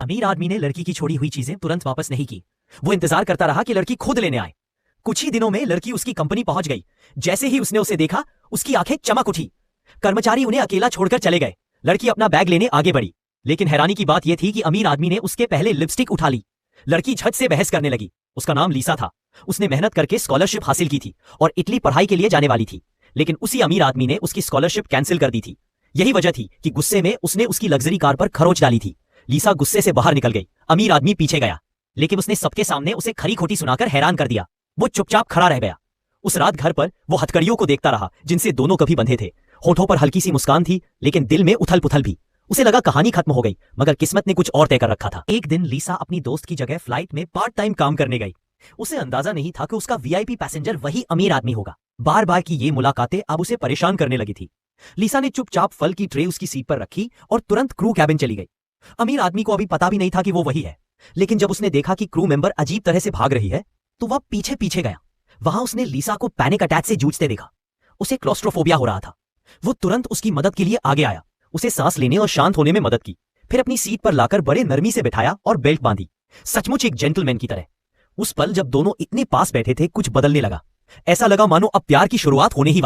अमीर आदमी ने लड़की की छोड़ी हुई चीजें तुरंत वापस नहीं की। वो इंतजार करता रहा कि लड़की खुद लेने आए। कुछ ही दिनों में लड़की उसकी कंपनी पहुंच गई। जैसे ही उसने उसे देखा, उसकी आंखें चमक उठी। कर्मचारी उन्हें अकेला छोड़कर चले गए। लड़की अपना बैग लेने आगे बढ़ी, लेकिन हैरानी की बात यह थी कि अमीर आदमी ने उसके पहले लिपस्टिक उठा ली। लड़की झट से बहस करने लगी। उसका नाम लीसा था। उसने मेहनत करके स्कॉलरशिप हासिल की थी और इटली पढ़ाई के लिए जाने वाली थी, लेकिन उसी अमीर आदमी ने उसकी स्कॉलरशिप कैंसिल कर दी थी। यही वजह थी कि गुस्से में उसने उसकी लग्जरी कार पर खरोच डाली थी। लीसा गुस्से से बाहर निकल गई। अमीर आदमी पीछे गया, लेकिन उसने सबके सामने उसे खरी खोटी सुनाकर हैरान कर दिया। वो चुपचाप खड़ा रह गया। उस रात घर पर वो हथकड़ियों को देखता रहा जिनसे दोनों कभी बंधे थे। होठों पर हल्की सी मुस्कान थी, लेकिन दिल में उथल पुथल भी। उसे लगा कहानी खत्म हो गई, मगर किस्मत ने कुछ और तय कर रखा था। एक दिन लीसा अपनी दोस्त की जगह फ्लाइट में पार्ट टाइम काम करने गई। उसे अंदाजा नहीं था कि उसका वीआईपी पैसेंजर वही अमीर आदमी होगा। बार बार की ये मुलाकातें अब उसे परेशान करने लगी थी। लीसा ने चुपचाप फल की ट्रे उसकी सीट पर रखी और तुरंत क्रू कैबिन चली गई। अमीर आदमी को अभी पता भी नहीं था कि वो वही है, लेकिन जब उसने देखा कि क्रू मेंबर अजीब तरह से भाग रही है, तो वह पीछे पीछे गया। वहां उसने लीसा को पैनिक अटैक से जूझते देखा। उसे क्लॉस्ट्रोफोबिया हो रहा था। वो तुरंत उसकी मदद के लिए आगे आया, उसे सांस लेने और शांत होने में मदद की, फिर अपनी सीट पर लाकर बड़े नरमी से बिठाया और बेल्ट बांधी, सचमुच एक जेंटलमैन की तरह। उस पल जब दोनों इतने पास बैठे थे, कुछ बदलने लगा। ऐसा लगा मानो अब प्यार की शुरुआत होने ही वाली।